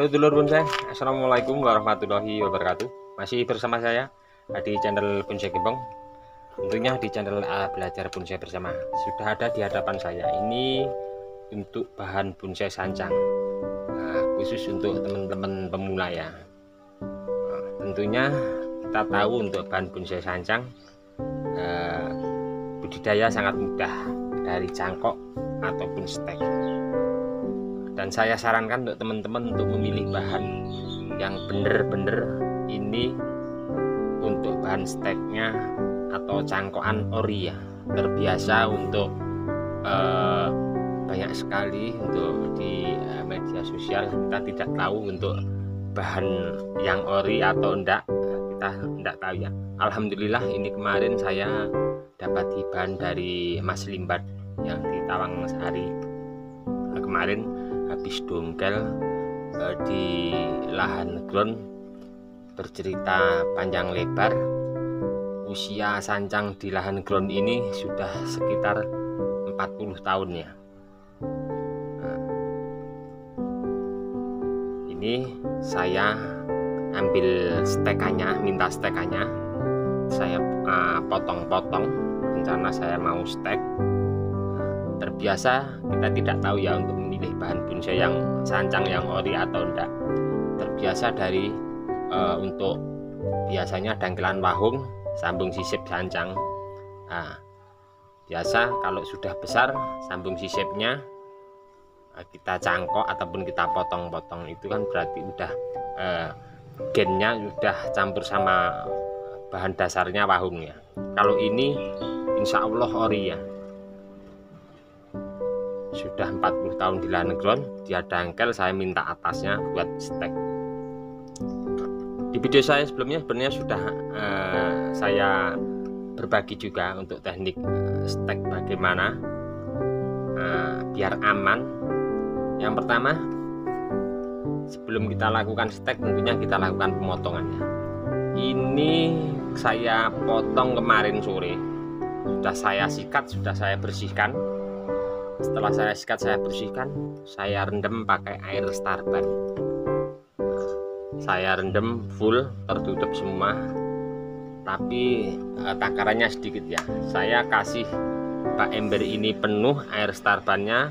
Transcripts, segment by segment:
Halo dulur bonsai, assalamualaikum warahmatullahi wabarakatuh. Masih bersama saya di channel Bonsai Gembong. Tentunya di channel Belajar Bonsai Bersama. Sudah ada di hadapan saya. Ini untuk bahan bonsai sancang, khusus untuk teman-teman pemula ya. Tentunya kita tahu untuk bahan bonsai sancang budidaya sangat mudah, dari cangkok ataupun stek. Dan saya sarankan untuk teman-teman untuk memilih bahan yang bener-bener ini untuk bahan steknya atau cangkokan ori ya, terbiasa untuk banyak sekali untuk di media sosial. Kita tidak tahu untuk bahan yang ori atau enggak, kita enggak tahu ya. Alhamdulillah ini kemarin saya dapat bahan dari Mas Limbat yang di Tawang Sari. Kemarin habis dongkel di lahan ground, bercerita panjang lebar. Usia sancang di lahan ground ini sudah sekitar 40 tahun ya. Ini saya ambil stekannya, minta stekannya, saya potong-potong, rencana saya mau stek. Terbiasa kita tidak tahu ya untuk memilih bahan bonsai yang sancang, yang ori atau enggak. Terbiasa dari untuk biasanya dangkelan wahung, sambung sisip sancang. Biasa kalau sudah besar sambung sisipnya kita cangkok ataupun kita potong-potong, itu kan berarti udah gennya udah campur sama bahan dasarnya wahung ya. Kalau ini insya Allah ori ya. Sudah 40 tahun di lahan ground, dia dangkel, saya minta atasnya buat stek. Di video saya sebelumnya sebenarnya sudah saya berbagi juga untuk teknik stek bagaimana biar aman. Yang pertama, sebelum kita lakukan stek tentunya kita lakukan pemotongannya. Ini saya potong kemarin sore, sudah saya sikat, sudah saya bersihkan. Setelah saya sikat, saya bersihkan, saya rendam pakai air starban. Saya rendam full, tertutup semua, tapi takarannya sedikit ya. Saya kasih bak ember ini penuh air starbannya,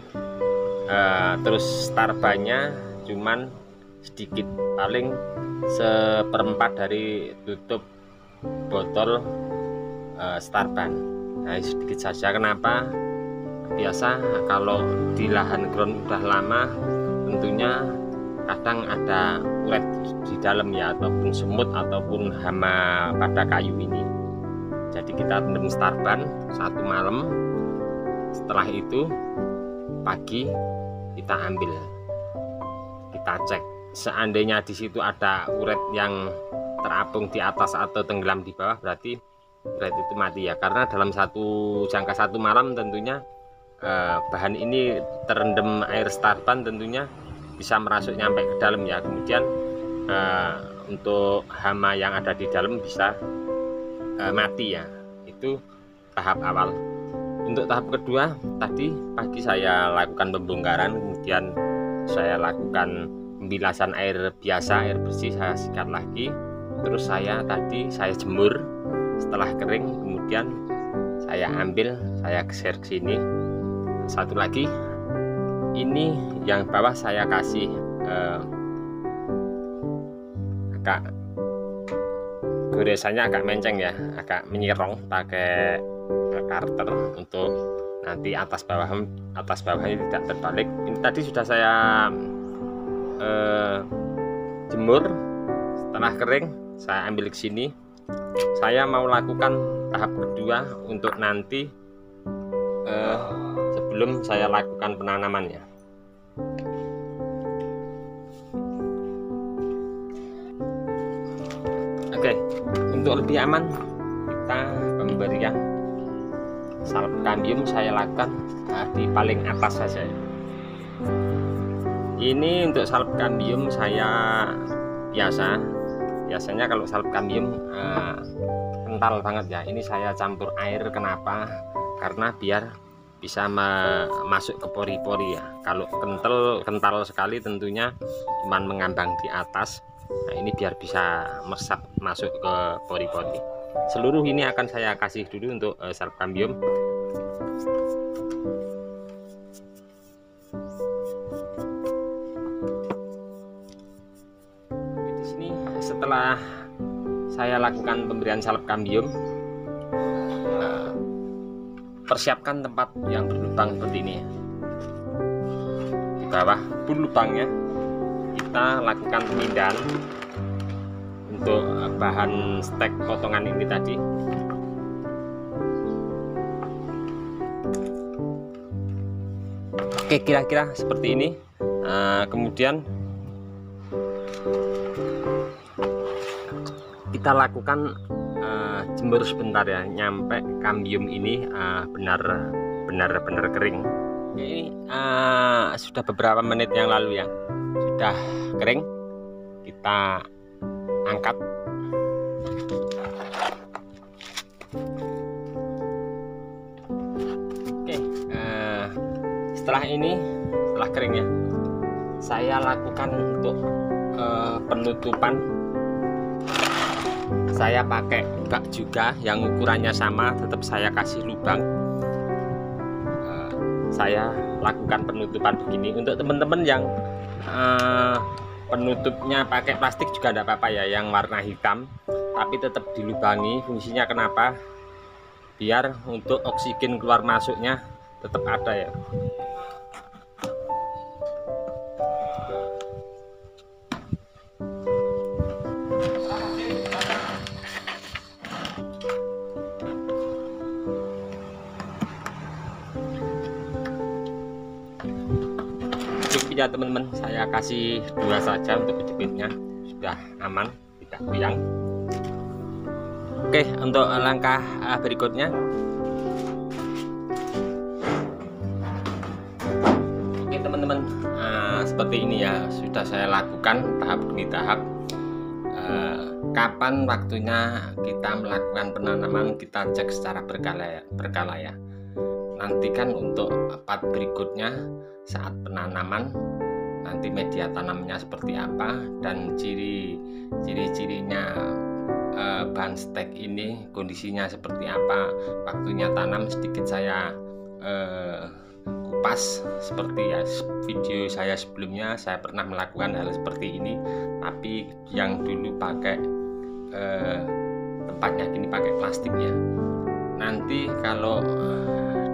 terus starbannya cuman sedikit, paling seperempat dari tutup botol starban. Nah, sedikit saja. Kenapa? Biasa kalau di lahan ground udah lama tentunya kadang ada uret di dalam ya, ataupun semut ataupun hama pada kayu ini. Jadi kita rendam starban 1 malam, setelah itu pagi kita ambil, kita cek. Seandainya di situ ada uret yang terapung di atas atau tenggelam di bawah, berarti uret itu mati ya. Karena dalam jangka 1 malam tentunya bahan ini terendam air starban, tentunya bisa merasuk nyampe ke dalam ya. Kemudian untuk hama yang ada di dalam bisa mati ya. Itu tahap awal. Untuk tahap kedua, tadi pagi saya lakukan pembongkaran, kemudian saya lakukan pembilasan air biasa, air bersih, saya sikat lagi, terus saya jemur. Setelah kering kemudian saya ambil, saya geser ke sini. Satu lagi, ini yang bawah saya kasih agak goresannya agak menceng ya, agak menyerong pakai karter untuk nanti atas bawahnya tidak terbalik. Ini tadi sudah saya jemur. Setelah kering saya ambil ke sini. Saya mau lakukan tahap kedua untuk nanti sebelum saya lakukan penanamannya. Oke, untuk lebih aman kita pemberian salep kambium saya lakukan di paling atas saja. Ini untuk salep kambium saya biasanya kalau salep kambium kental banget ya. Ini saya campur air, kenapa? Karena biar bisa masuk ke pori-pori ya. Kalau kental sekali tentunya cuman mengambang di atas. Nah, ini biar bisa meresap masuk ke pori-pori. Seluruh ini akan saya kasih dulu untuk salpkambium. Di sini setelah saya lakukan pemberian salpkambium, persiapkan tempat yang berlubang seperti ini. Di bawah pun lubangnya kita lakukan pemindahan untuk bahan stek potongan ini tadi. Oke, kira-kira seperti ini. Kemudian kita lakukan jemur sebentar ya, nyampe kambium ini benar-benar kering. Ini sudah beberapa menit yang lalu ya, sudah kering. Kita angkat. Oke, setelah kering ya, saya lakukan untuk penutupan. Saya pakai bak juga yang ukurannya sama, tetap saya kasih lubang. Saya lakukan penutupan begini. Untuk teman-teman yang penutupnya pakai plastik juga tidak apa-apa ya, yang warna hitam, tapi tetap dilubangi. Fungsinya kenapa? Biar untuk oksigen keluar masuknya tetap ada ya. Ya teman-teman, saya kasih 2 saja untuk kejepitnya, sudah aman, tidak goyang. Oke, untuk langkah berikutnya, oke teman-teman, seperti ini ya, sudah saya lakukan tahap demi tahap. Kapan waktunya kita melakukan penanaman, kita cek secara berkala ya. Nantikan untuk part berikutnya saat penanaman, nanti media tanamnya seperti apa dan ciri-cirinya bahan stek ini kondisinya seperti apa, waktunya tanam sedikit saya kupas. Seperti ya video saya sebelumnya, saya pernah melakukan hal seperti ini, tapi yang dulu pakai tempatnya gini pakai plastiknya. Nanti kalau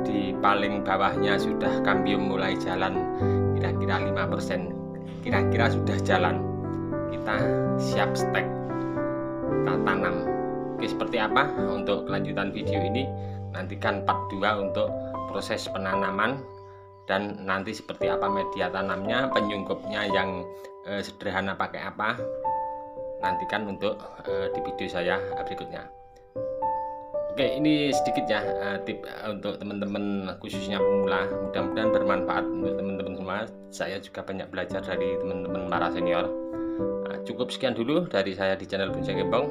di paling bawahnya sudah kambium mulai jalan, kira-kira 5%, kira-kira sudah jalan, kita siap stek, kita tanam. Oke, seperti apa untuk kelanjutan video ini, nantikan part 2 untuk proses penanaman dan nanti seperti apa media tanamnya, penyungkupnya yang sederhana pakai apa, nantikan untuk di video saya berikutnya. Oke, ini sedikit ya tip untuk teman-teman khususnya pemula, mudah-mudahan bermanfaat untuk teman-teman semua. Saya juga banyak belajar dari teman-teman para senior. Cukup sekian dulu dari saya di channel Bonsai Gembong.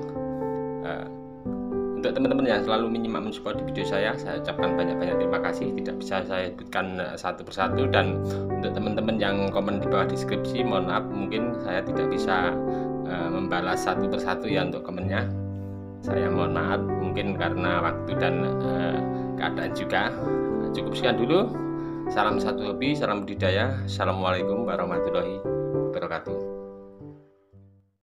Untuk teman-teman yang selalu menyimak mensupport di video saya ucapkan banyak-banyak terima kasih. Tidak bisa saya sebutkan satu persatu, dan untuk teman-teman yang komen di bawah deskripsi, mohon maaf mungkin saya tidak bisa membalas satu persatu ya untuk komennya. Saya mohon maaf, mungkin karena waktu dan keadaan juga. Cukup sekian dulu. Salam satu hobi, salam budidaya. Assalamualaikum warahmatullahi wabarakatuh.